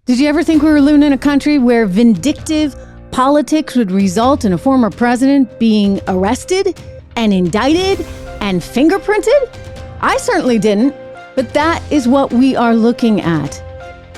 Did you ever think we were living in a country where vindictive politics would result in a former president being arrested and indicted and fingerprinted? I certainly didn't, but that is what we are looking at.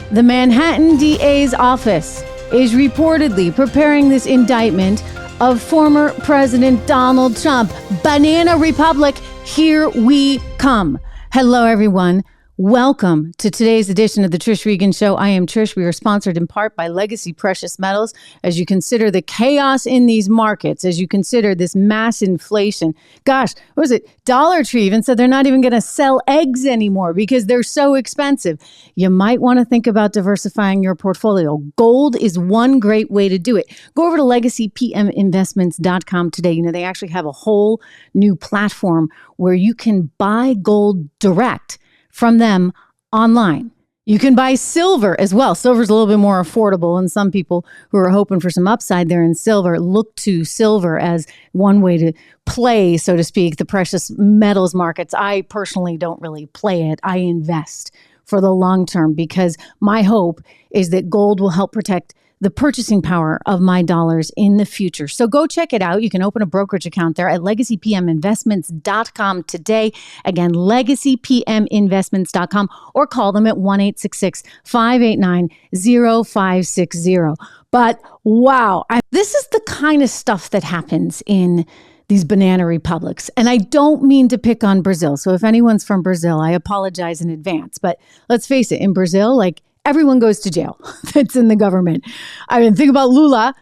The Manhattan DA's office is reportedly preparing this indictment of former President Donald Trump. Banana Republic, here we come. Hello, everyone. Welcome to today's edition of the Trish Regan Show. I am Trish. We are sponsored in part by Legacy Precious Metals. As you consider the chaos in these markets, as you consider this mass inflation, gosh, what was it? Dollar Tree even said they're not even going to sell eggs anymore because they're so expensive. You might want to think about diversifying your portfolio. Gold is one great way to do it. Go over to legacypminvestments.com today. You know, they actually have a whole new platform where you can buy gold direct from them online. You can buy silver as well. Silver's a little bit more affordable, and some people who are hoping for some upside there in silver look to silver as one way to play, so to speak, the precious metals markets. I personally don't really play it. I invest for the long term because my hope is that gold will help protect the purchasing power of my dollars in the future. So go check it out. You can open a brokerage account there at legacypminvestments.com today. Again, legacypminvestments.com, or call them at 1-866-589-0560. But wow, this is the kind of stuff that happens in these banana republics. And I don't mean to pick on Brazil. So if anyone's from Brazil, I apologize in advance. But let's face it, in Brazil, everyone goes to jail that's in the government. I mean, think about Lula.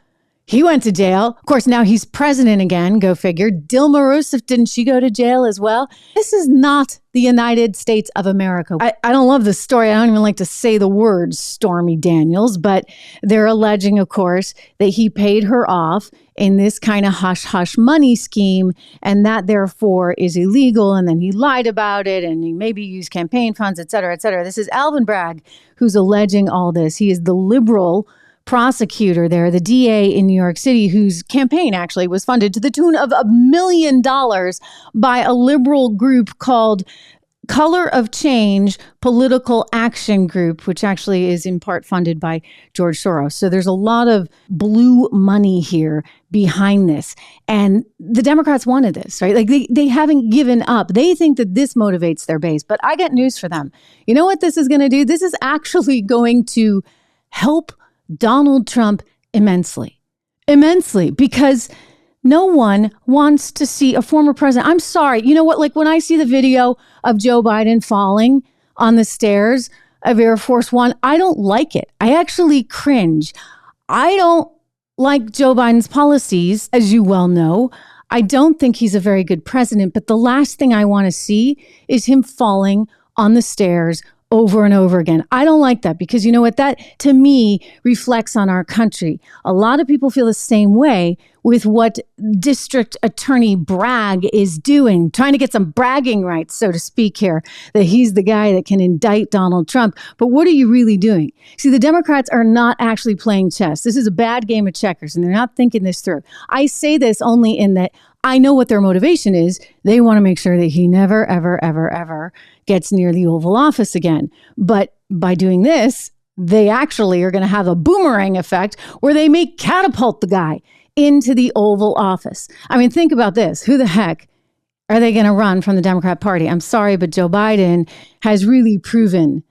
He went to jail. Of course, now he's president again. Go figure. Dilma Rousseff, didn't she go to jail as well? This is not the United States of America. I don't love this story. I don't even like to say the words Stormy Daniels, but they're alleging, of course, that he paid her off in this kind of hush-hush money scheme, and that therefore is illegal, and then he lied about it, and he maybe used campaign funds, et cetera, et cetera. This is Alvin Bragg who's alleging all this. He is the liberal prosecutor there, the DA in New York City, whose campaign actually was funded to the tune of $1 million by a liberal group called Color of Change Political Action Group, which actually is in part funded by George Soros. So there's a lot of blue money here behind this. And the Democrats wanted this, right? They haven't given up. They think that this motivates their base. But I got news for them. You know what this is going to do? This is actually going to help Donald Trump immensely, because no one wants to see a former president. I'm sorry. You know what? When I see the video of Joe Biden falling on the stairs of Air Force One, I don't like it. I actually cringe. I don't like Joe Biden's policies, as you well know. I don't think he's a very good president, but the last thing I want to see is him falling on the stairs over and over again. I don't like that because you know what? That to me reflects on our country. A lot of people feel the same way with what District Attorney Bragg is doing, trying to get some bragging rights, so to speak here, that he's the guy that can indict Donald Trump. But what are you really doing? See, the Democrats are not actually playing chess. This is a bad game of checkers, and they're not thinking this through. I say this only in that I know what their motivation is. They want to make sure that he never, ever, ever, ever gets near the Oval Office again. But by doing this, they actually are going to have a boomerang effect where they may catapult the guy into the Oval Office. I mean, think about this. Who the heck are they going to run from the Democrat Party? I'm sorry, but Joe Biden has really proven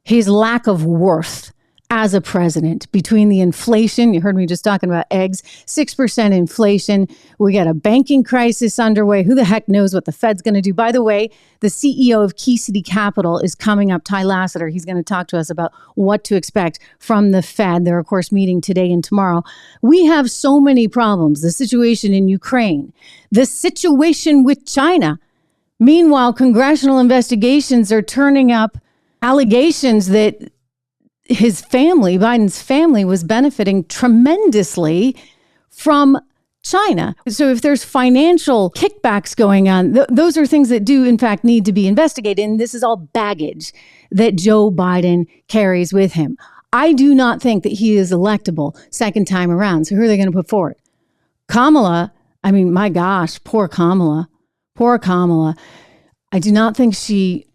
his lack of worth as a president. Between the inflation, you heard me just talking about eggs, 6% inflation. We got a banking crisis underway. Who the heck knows what the Fed's going to do? By the way, the CEO of KeyCity Capital is coming up, Ty Lasater. He's going to talk to us about what to expect from the Fed. They're, of course, meeting today and tomorrow. We have so many problems. The situation in Ukraine, the situation with China. Meanwhile, congressional investigations are turning up allegations that his family, Biden's family, was benefiting tremendously from China. So if there's financial kickbacks going on, those are things that do, in fact, need to be investigated. And this is all baggage that Joe Biden carries with him. I do not think that he is electable second time around. So who are they going to put forward? Kamala, I mean, my gosh, poor Kamala. Poor Kamala. I do not think she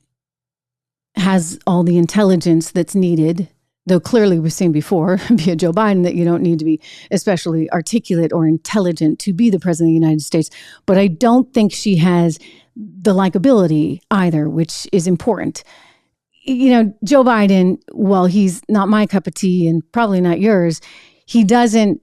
has all the intelligence that's needed. though clearly we've seen before via Joe Biden that you don't need to be especially articulate or intelligent to be the president of the United States. But I don't think she has the likability either, which is important. Joe Biden, while he's not my cup of tea and probably not yours, he doesn't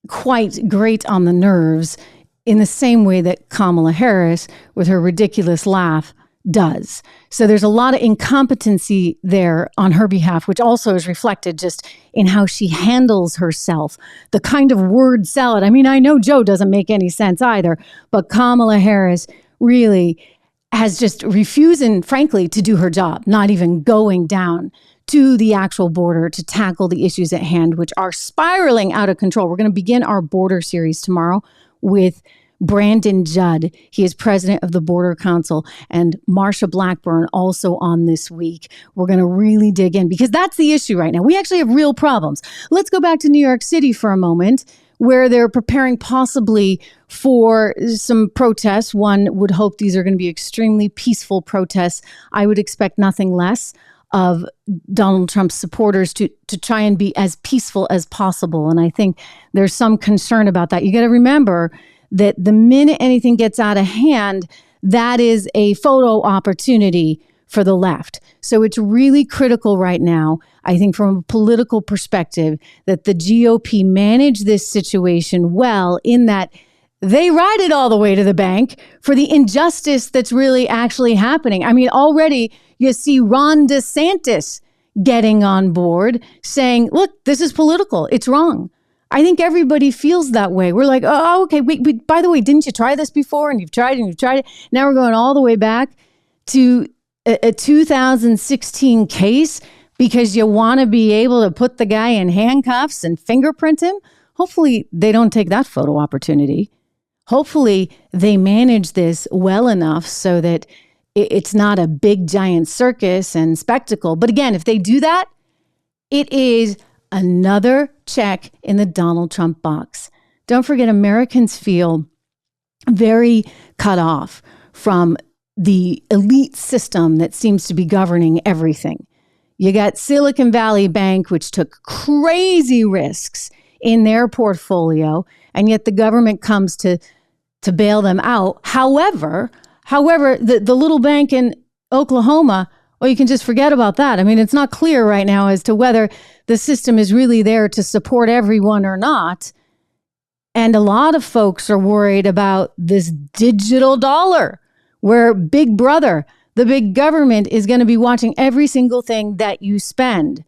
quite grate on the nerves in the same way that Kamala Harris, with her ridiculous laugh, does. So there's a lot of incompetency there on her behalf, which also is reflected just in how she handles herself. The kind of word salad. I mean, I know Joe doesn't make any sense either, but Kamala Harris really has just refusing, frankly, to do her job, not even going down to the actual border to tackle the issues at hand, which are spiraling out of control. We're going to begin our border series tomorrow with Brandon Judd. He is president of the Border Council, and Marsha Blackburn also on this week. We're going to really dig in because that's the issue right now. We actually have real problems. Let's go back to New York City for a moment, where they're preparing possibly for some protests. One would hope these are going to be extremely peaceful protests. I would expect nothing less of Donald Trump's supporters to try and be as peaceful as possible. And I think there's some concern about that. You got to remember that the minute anything gets out of hand, that is a photo opportunity for the left. So it's really critical right now, I think, from a political perspective, that the GOP manage this situation well, in that they ride it all the way to the bank for the injustice that's really actually happening. I mean, already you see Ron DeSantis getting on board saying, look, this is political. It's wrong. I think everybody feels that way. We're like, oh, okay, wait, by the way, didn't you try this before? And you've tried it. Now we're going all the way back to a 2016 case because you want to be able to put the guy in handcuffs and fingerprint him. Hopefully they don't take that photo opportunity. Hopefully they manage this well enough so that it's not a big giant circus and spectacle. But again, if they do that, it is another check in the Donald Trump box. Don't forget, Americans feel very cut off from the elite system that seems to be governing everything. You got Silicon Valley Bank, which took crazy risks in their portfolio, and yet the government comes to bail them out. However, the little bank in Oklahoma, well, you can just forget about that. I mean, it's not clear right now as to whether the system is really there to support everyone or not. And a lot of folks are worried about this digital dollar, where Big Brother, the big government, is going to be watching every single thing that you spend.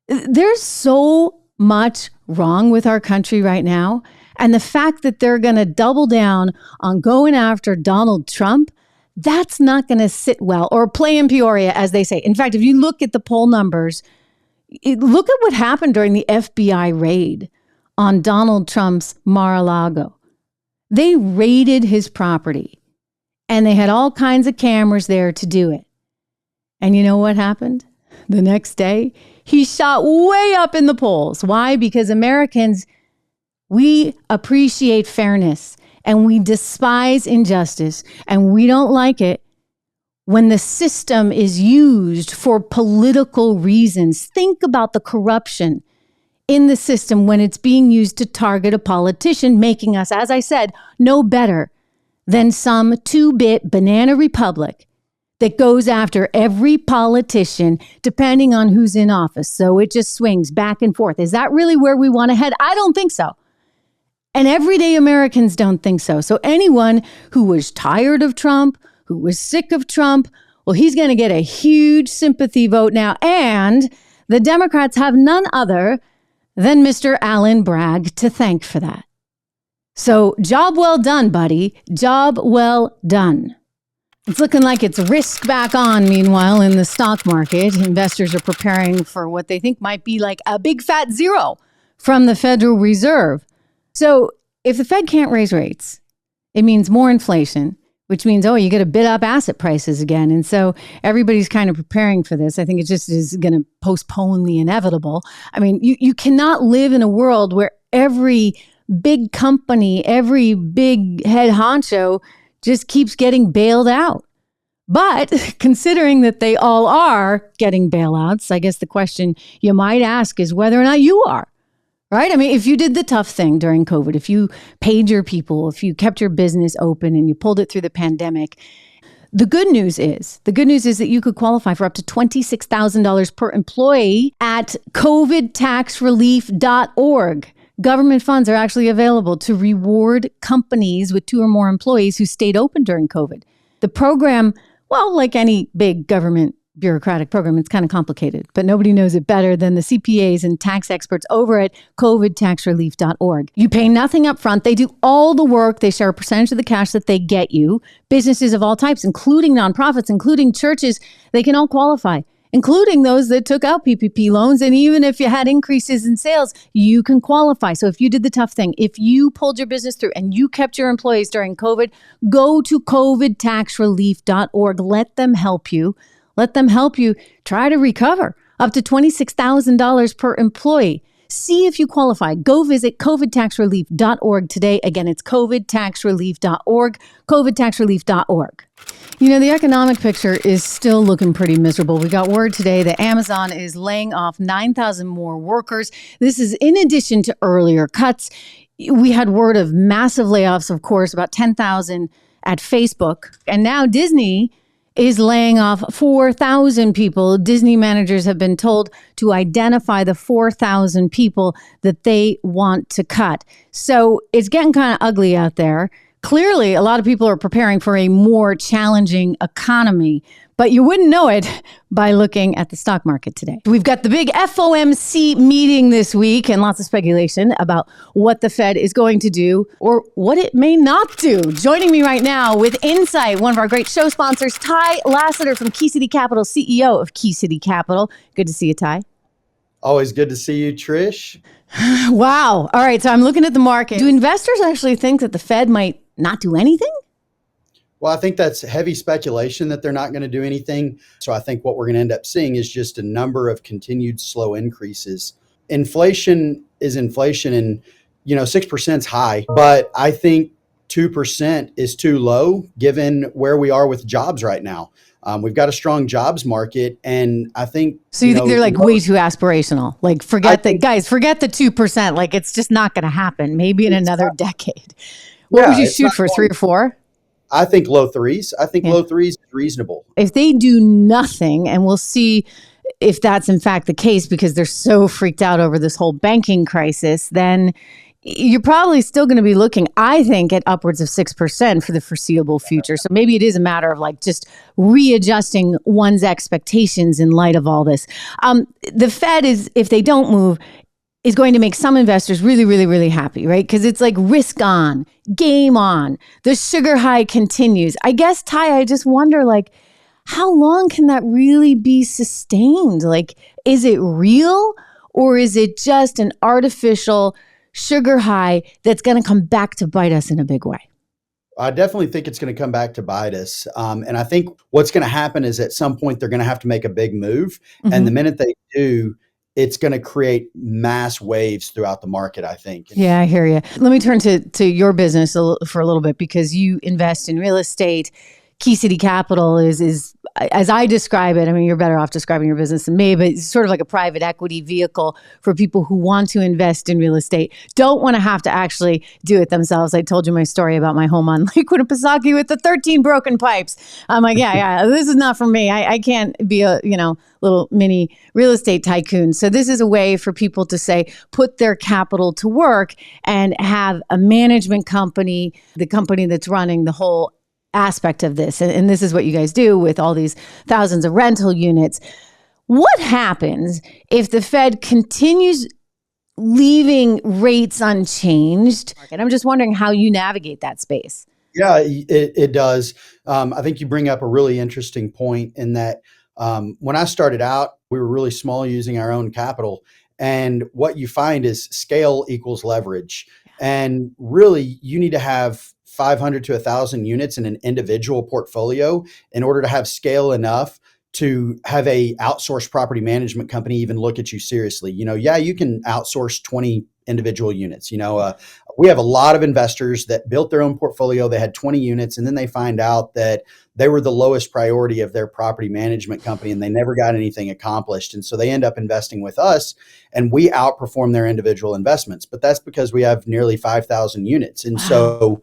There's so much wrong with our country right now. And the fact that they're going to double down on going after Donald Trump, that's not going to sit well, or play in Peoria, as they say. In fact, if you look at the poll numbers, look at what happened during the FBI raid on Donald Trump's Mar-a-Lago. They raided his property, and they had all kinds of cameras there to do it. And you know what happened? The next day, he shot way up in the polls. Why? Because Americans, we appreciate fairness and we despise injustice, and we don't like it when the system is used for political reasons. Think about the corruption in the system when it's being used to target a politician, making us, as I said, no better than some two-bit banana republic that goes after every politician depending on who's in office. So it just swings back and forth. Is that really where we want to head? I don't think so. And everyday Americans don't think so. So anyone who was tired of Trump, who was sick of Trump, well, he's going to get a huge sympathy vote now. And the Democrats have none other than Mr. Alan Bragg to thank for that. So job well done, buddy. Job well done. It's looking like it's risk back on, meanwhile, in the stock market. Investors are preparing for what they think might be like a big fat zero from the Federal Reserve. So if the Fed can't raise rates, it means more inflation, which means, you got to bid up asset prices again. And so everybody's kind of preparing for this. I think it just is going to postpone the inevitable. I mean, you cannot live in a world where every big company, every big head honcho just keeps getting bailed out. But considering that they all are getting bailouts, I guess the question you might ask is whether or not you are. Right? I mean, if you did the tough thing during COVID, if you paid your people, if you kept your business open and you pulled it through the pandemic, the good news is that you could qualify for up to $26,000 per employee at covidtaxrelief.org. Government funds are actually available to reward companies with 2 or more employees who stayed open during COVID. The program, well, like any big government bureaucratic program, it's kind of complicated, but nobody knows it better than the CPAs and tax experts over at covidtaxrelief.org. You pay nothing up front. They do all the work. They share a percentage of the cash that they get you. Businesses of all types, including nonprofits, including churches, they can all qualify, including those that took out PPP loans. And even if you had increases in sales, you can qualify. So if you did the tough thing, if you pulled your business through and you kept your employees during COVID, go to covidtaxrelief.org. Let them help you. Let them help you try to recover up to $26,000 per employee. See if you qualify. Go visit covidtaxrelief.org today. Again, it's covidtaxrelief.org, covidtaxrelief.org. You know, the economic picture is still looking pretty miserable. We got word today that Amazon is laying off 9,000 more workers. This is in addition to earlier cuts. We had word of massive layoffs, of course, about 10,000 at Facebook. And now Disney is laying off 4,000 people. Disney managers have been told to identify the 4,000 people that they want to cut. So it's getting kind of ugly out there. Clearly, a lot of people are preparing for a more challenging economy, but you wouldn't know it by looking at the stock market today. We've got the big FOMC meeting this week and lots of speculation about what the Fed is going to do or what it may not do. Joining me right now with insight, one of our great show sponsors, Ty Lasater from KeyCity Capital, CEO of KeyCity Capital. Good to see you, Ty. Always good to see you, Trish. Wow. All right. So I'm looking at the market. Do investors actually think that the Fed might not do anything? Well, I think that's heavy speculation that they're not going to do anything. So I think what we're going to end up seeing is just a number of continued slow increases. Inflation is inflation, and 6% is high, but I think 2% is too low given where we are with jobs right now. We've got a strong jobs market, and I think... So you think they're like way too aspirational? Like forget the 2%. Like it's just not going to happen. Maybe in another decade. What would you shoot for, 3 or 4? I think low threes. I think low threes is reasonable. If they do nothing, and we'll see if that's in fact the case because they're so freaked out over this whole banking crisis, then you're probably still going to be looking, I think, at upwards of 6% for the foreseeable future. So maybe it is a matter of like just readjusting one's expectations in light of all this. The Fed is, if they don't move, is going to make some investors really, really, really happy, right? Because it's like risk on, game on. The sugar high continues. I guess, Ty, I just wonder, like, how long can that really be sustained? Like, is it real or is it just an artificial sugar high that's going to come back to bite us in a big way? I definitely think it's going to come back to bite us. And I think what's going to happen is at some point they're going to have to make a big move. Mm-hmm. And the minute they do, it's going to create mass waves throughout the market, I think. Yeah, I hear you. Let me turn to your business for a little bit because you invest in real estate. KeyCity Capital is, as I describe it, I mean, you're better off describing your business than me, but it's sort of like a private equity vehicle for people who want to invest in real estate, don't want to have to actually do it themselves. I told you my story about my home on Lake Winnipesaukee with the 13 broken pipes. I'm like, yeah, this is not for me. I can't be a, little mini real estate tycoon. So this is a way for people to say, put their capital to work and have a management company, the company that's running the whole aspect of this. And this is what you guys do with all these thousands of rental units. What happens if the Fed continues leaving rates unchanged? And I'm just wondering how you navigate that space. Yeah, it does. I think you bring up a really interesting point in that when I started out, we were really small using our own capital. And what you find is scale equals leverage. And really, you need to have 500 to 1,000 units in an individual portfolio in order to have scale enough to have a outsourced property management company even look at you seriously. You can outsource 20 individual units. We have a lot of investors that built their own portfolio. They had 20 units, and then they find out that they were the lowest priority of their property management company, and they never got anything accomplished. And so they end up investing with us, and we outperform their individual investments. But that's because we have nearly 5,000 units. And so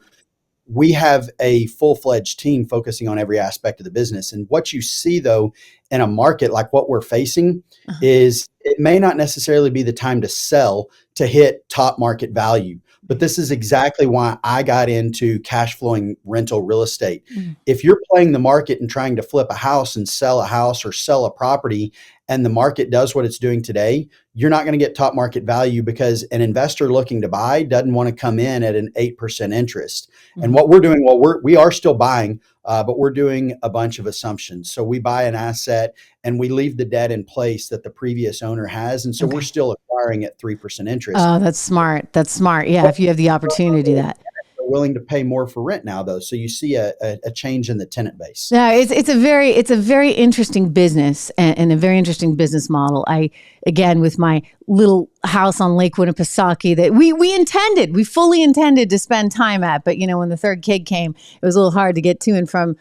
we have a full-fledged team focusing on every aspect of the business. And what you see, though, in a market like what we're facing is it may not necessarily be the time to sell to hit top market value. But this is exactly why I got into cash flowing rental real estate. If you're playing the market and trying to flip a house and sell a house or sell a property, and the market does what it's doing today, you're not going to get top market value because an investor looking to buy doesn't want to come in at an 8% interest. And what we're doing, we are still buying, but we're doing a bunch of assumptions. So we buy an asset and we leave the debt in place that the previous owner has. And so we're still acquiring at 3% interest. Oh, that's smart. That's smart. Yeah, if you have the opportunity to do that. They're willing to pay more for rent now, though. So you see a change in the tenant base. Yeah, it's a very interesting business and a very interesting business model. Again, with my little house on Lake Winnipesaukee that we fully intended to spend time at, but when the third kid came, it was a little hard to get to and from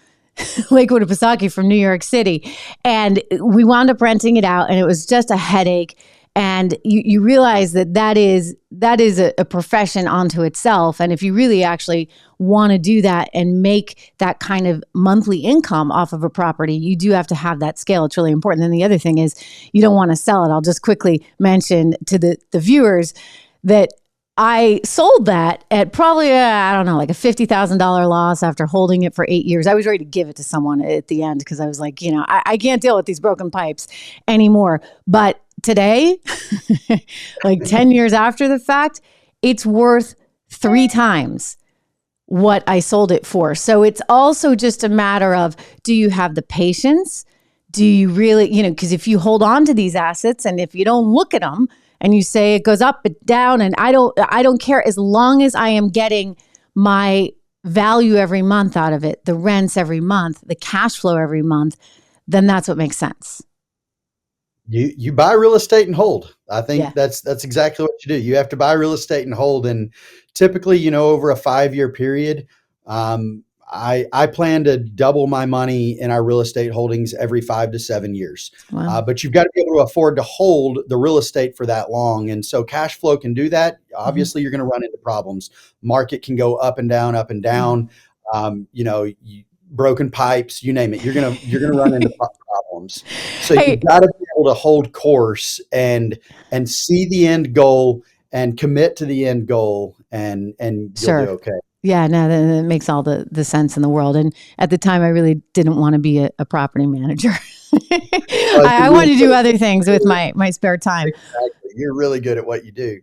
Lake Winnipesaukee from New York City, and we wound up renting it out, and it was just a headache. And you realize that is a profession onto itself. And if you really actually want to do that and make that kind of monthly income off of a property, you do have to have that scale. It's really important. And the other thing is you don't want to sell it. I'll just quickly mention to the viewers that I sold that at probably, like a $50,000 loss after holding it for 8 years. I was ready to give it to someone at the end because I was like, I can't deal with these broken pipes anymore. But today, like 10 years after the fact, it's worth 3 times what I sold it for. So it's also just a matter of, do you have the patience? Do you really, because if you hold on to these assets and if you don't look at them and you say it goes up and down and I don't care, as long as I am getting my value every month out of it, the rents every month, the cash flow every month, then that's what makes sense. You buy real estate and hold. I think that's exactly what you do. You have to buy real estate and hold. And typically, over a 5-year period, I plan to double my money in our real estate holdings every 5 to 7 years. Wow. But you've got to be able to afford to hold the real estate for that long. And so cash flow can do that. Obviously, you're going to run into problems. Market can go up and down, up and down. Broken pipes, you name it. You're gonna run into problems. So you've got to be able to hold course and see the end goal and commit to the end goal, and you'll do okay. Yeah, no, that makes all the sense in the world. And at the time, I really didn't want to be a property manager. I wanted to do other things with my spare time. Exactly. You're really good at what you do.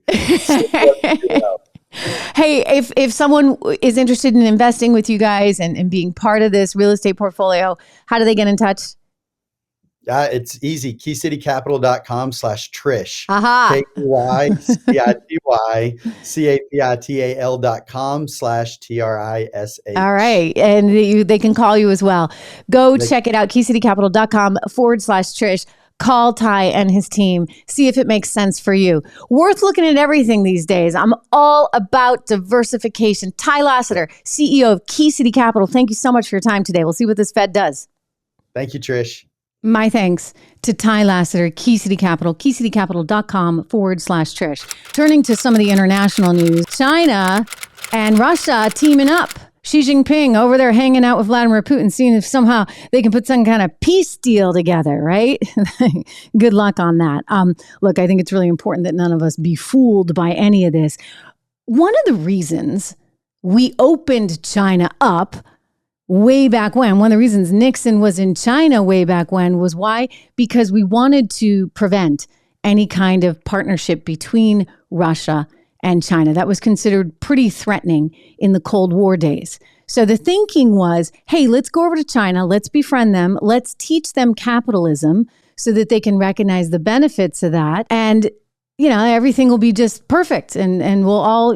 Hey, if someone is interested in investing with you guys and being part of this real estate portfolio, how do they get in touch? It's easy. KeyCityCapital.com/Trish. Aha. KeyCityCapital.com/TRISH. All right. And they can call you as well. Go check it out. KeyCityCapital.com/Trish. Call Ty and his team. See if it makes sense for you. Worth looking at everything these days. I'm all about diversification. Ty Lasater, CEO of KeyCity Capital. Thank you so much for your time today. We'll see what this Fed does. Thank you, Trish. My thanks to Ty Lasater, KeyCity Capital, KeyCityCapital.com/Trish. Turning to some of the international news, China and Russia teaming up. Xi Jinping over there hanging out with Vladimir Putin, seeing if somehow they can put some kind of peace deal together, right? Good luck on that. Look, I think it's really important that none of us be fooled by any of this. One of the reasons we opened China up way back when, one of the reasons Nixon was in China way back when was why? Because we wanted to prevent any kind of partnership between Russia and China. That was considered pretty threatening in the Cold War days. So the thinking was, hey, let's go over to China, let's befriend them, let's teach them capitalism so that they can recognize the benefits of that. And, everything will be just perfect and we'll all,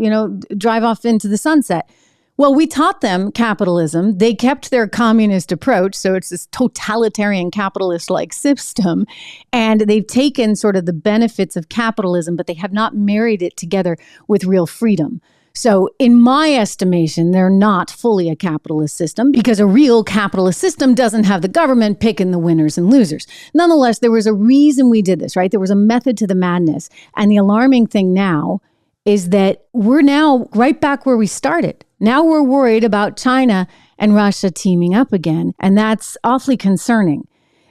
drive off into the sunset. Well, we taught them capitalism. They kept their communist approach. So it's this totalitarian capitalist-like system. And they've taken sort of the benefits of capitalism, but they have not married it together with real freedom. So in my estimation, they're not fully a capitalist system because a real capitalist system doesn't have the government picking the winners and losers. Nonetheless, there was a reason we did this, right? There was a method to the madness. And the alarming thing now is that we're now right back where we started. Now we're worried about China and Russia teaming up again. And that's awfully concerning.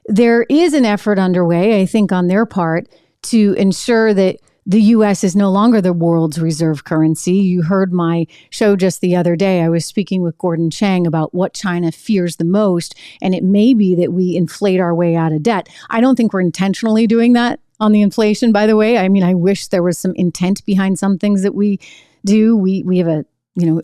There is an effort underway, I think, on their part to ensure that the U.S. is no longer the world's reserve currency. You heard my show just the other day. I was speaking with Gordon Chang about what China fears the most, and it may be that we inflate our way out of debt. I don't think we're intentionally doing that on the inflation, by the way. I mean, I wish there was some intent behind some things that we do. We have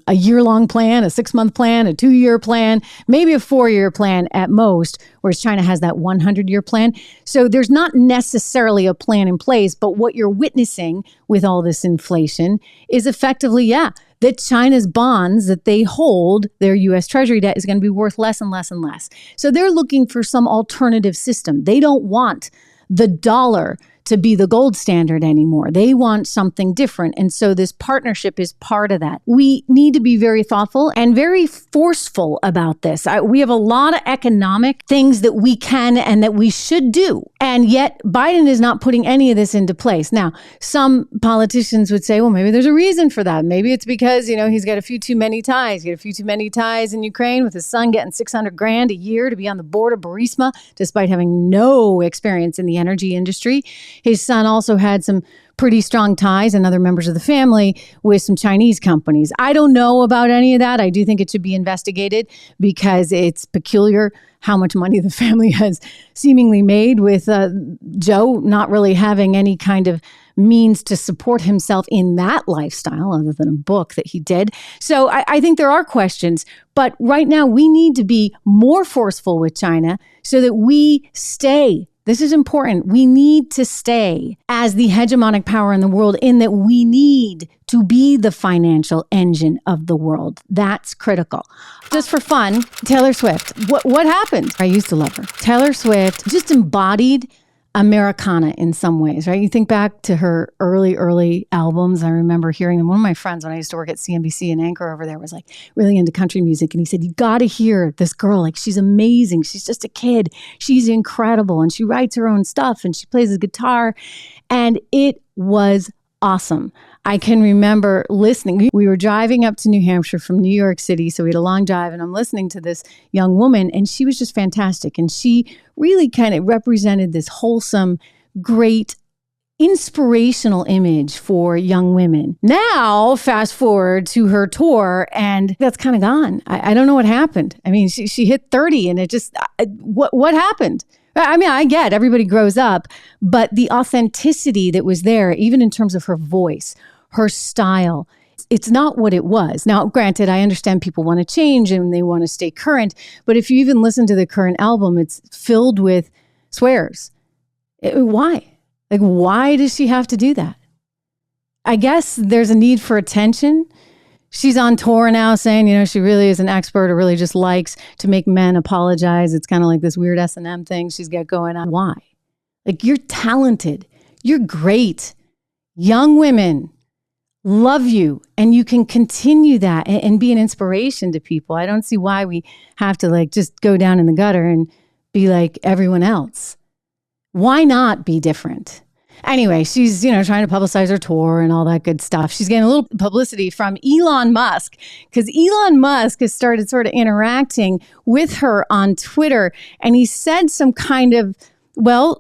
a year-long plan, a 6-month plan, a 2-year plan, maybe a 4-year plan at most, whereas China has that 100-year plan. So there's not necessarily a plan in place, but what you're witnessing with all this inflation is effectively, that China's bonds that they hold, their U.S. Treasury debt, is going to be worth less and less and less. So they're looking for some alternative system. They don't want the dollar to be the gold standard anymore. They want something different. And so this partnership is part of that. We need to be very thoughtful and very forceful about this. We have a lot of economic things that we can and that we should do. And yet Biden is not putting any of this into place. Now, some politicians would say, well, maybe there's a reason for that. Maybe it's because, he's got a few too many ties. He's got a few too many ties in Ukraine with his son getting $600,000 a year to be on the board of Burisma, despite having no experience in the energy industry. His son also had some pretty strong ties, and other members of the family, with some Chinese companies. I don't know about any of that. I do think it should be investigated because it's peculiar how much money the family has seemingly made with Joe not really having any kind of means to support himself in that lifestyle other than a book that he did. So I think there are questions, but right now we need to be more forceful with China so that we stay. This is important. We need to stay as the hegemonic power in the world, in that we need to be the financial engine of the world. That's critical. Just for fun, Taylor Swift. What happened? I used to love her. Taylor Swift just embodied Americana in some ways, right? You think back to her early albums. I remember hearing them. One of my friends, when I used to work at CNBC, an anchor over there, was like really into country music. And he said, you got to hear this girl. Like, she's amazing. She's just a kid. She's incredible. And she writes her own stuff and she plays the guitar. And it was awesome. I can remember listening. We were driving up to New Hampshire from New York City. So we had a long drive, and I'm listening to this young woman, and she was just fantastic. And she really kind of represented this wholesome, great, inspirational image for young women. Now, fast forward to her tour, and that's kind of gone. I don't know what happened. I mean, she hit 30, and it just, what happened? I mean, I get everybody grows up, but the authenticity that was there, even in terms of her voice, her style, it's not what it was. Now, granted, I understand people want to change and they want to stay current, but if you even listen to the current album, it's filled with swears. Why? Like, why does she have to do that? I guess there's a need for attention. She's on tour now saying, she really is an expert or really just likes to make men apologize. It's kind of like this weird S&M thing she's got going on. Why? Like, you're talented. You're great. Young women love you, and you can continue that and be an inspiration to people. I don't see why we have to just go down in the gutter and be like everyone else. Why not be different? Anyway, she's, trying to publicize her tour and all that good stuff. She's getting a little publicity from Elon Musk because Elon Musk has started sort of interacting with her on Twitter. And he said some kind of,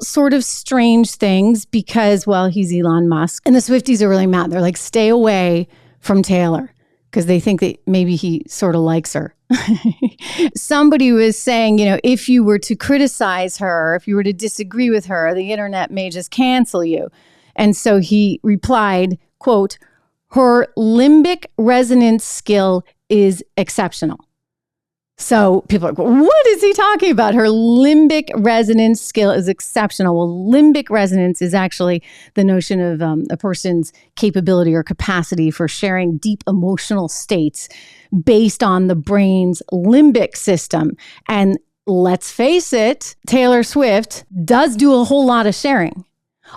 sort of strange things because, he's Elon Musk. And the Swifties are really mad. They're like, stay away from Taylor because they think that maybe he sort of likes her. Somebody was saying, if you were to criticize her, if you were to disagree with her, the internet may just cancel you. And so he replied, quote, her limbic resonance skill is exceptional. So people are like, what is he talking about? Her limbic resonance skill is exceptional. Well, limbic resonance is actually the notion of a person's capability or capacity for sharing deep emotional states based on the brain's limbic system. And let's face it, Taylor Swift does do a whole lot of sharing.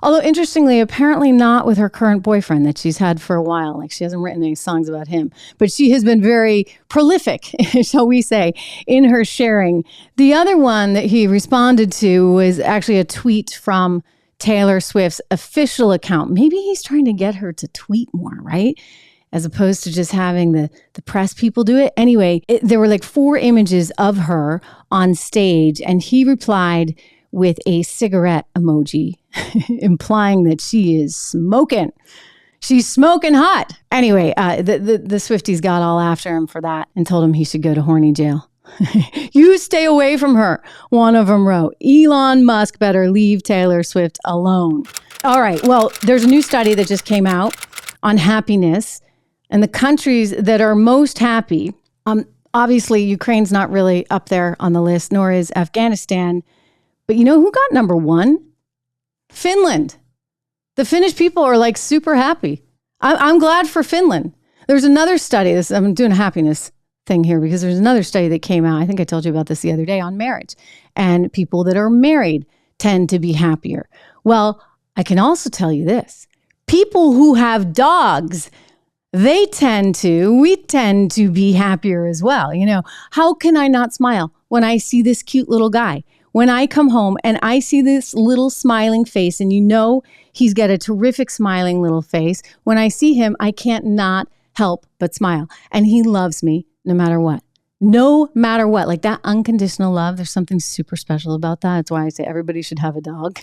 Although interestingly, apparently not with her current boyfriend that she's had for a while. Like she hasn't written any songs about him, but she has been very prolific, shall we say, in her sharing. The other one that he responded to was actually a tweet from Taylor Swift's official account. Maybe he's trying to get her to tweet more, right? As opposed to just having the press people do it. Anyway, there were like 4 images of her on stage, and he replied with a cigarette emoji, implying that she is smoking. She's smoking hot. Anyway, the Swifties got all after him for that and told him he should go to horny jail. You stay away from her, one of them wrote. Elon Musk better leave Taylor Swift alone. All right, well, there's a new study that just came out on happiness and the countries that are most happy. Obviously, Ukraine's not really up there on the list, nor is Afghanistan. But you know who got number 1? Finland. The Finnish people are like super happy. I'm glad for Finland. There's another study. I'm doing a happiness thing here because there's another study that came out. I think I told you about this the other day on marriage. And people that are married tend to be happier. Well, I can also tell you this. People who have dogs, we tend to be happier as well. You know, how can I not smile when I see this cute little guy? When I come home and I see this little smiling face, and you know he's got a terrific smiling little face. When I see him, I can't not help but smile. And he loves me no matter what. No matter what. Like that unconditional love, there's something super special about that. That's why I say everybody should have a dog.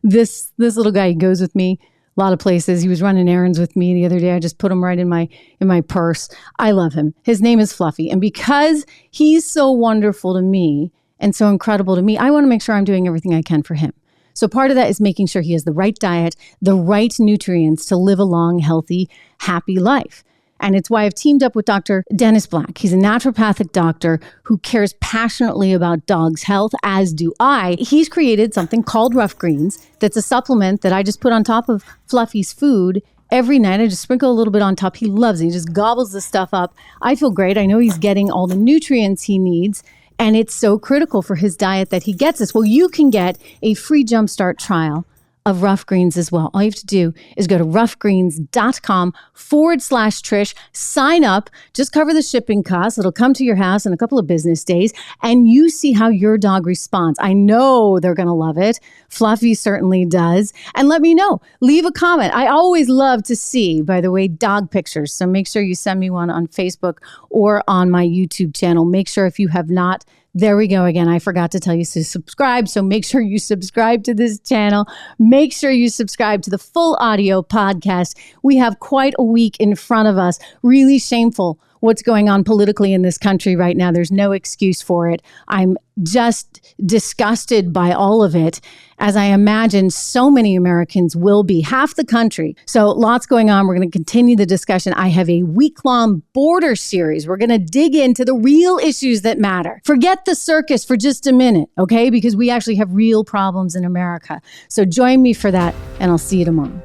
This little guy, he goes with me a lot of places. He was running errands with me the other day. I just put him right in my purse. I love him. His name is Fluffy. And because he's so wonderful to me, and so incredible to me, I want to make sure I'm doing everything I can for him. So part of that is making sure he has the right diet, the right nutrients to live a long, healthy, happy life. And it's why I've teamed up with Dr. Dennis Black. He's a naturopathic doctor who cares passionately about dogs' health, as do I. He's created something called Rough Greens that's a supplement that I just put on top of Fluffy's food every night. I just sprinkle a little bit on top. He loves it. He just gobbles the stuff up. I feel great. I know he's getting all the nutrients he needs. And it's so critical for his diet that he gets this. Well, you can get a free jumpstart trial of Rough Greens as well. All you have to do is go to roughgreens.com/Trish, sign up, just cover the shipping costs. It'll come to your house in a couple of business days, and you see how your dog responds. I know they're going to love it. Fluffy certainly does. And let me know. Leave a comment. I always love to see, by the way, dog pictures. So make sure you send me one on Facebook or on my YouTube channel. Make sure if you have not, there we go again. I forgot to tell you to subscribe. So make sure you subscribe to this channel. Make sure you subscribe to the full audio podcast. We have quite a week in front of us. Really shameful what's going on politically in this country right now. There's no excuse for it. I'm just disgusted by all of it, as I imagine so many Americans will be, half the country. So lots going on. We're going to continue the discussion. I have a week-long border series. We're going to dig into the real issues that matter. Forget the circus for just a minute, okay? Because we actually have real problems in America. So join me for that, and I'll see you tomorrow.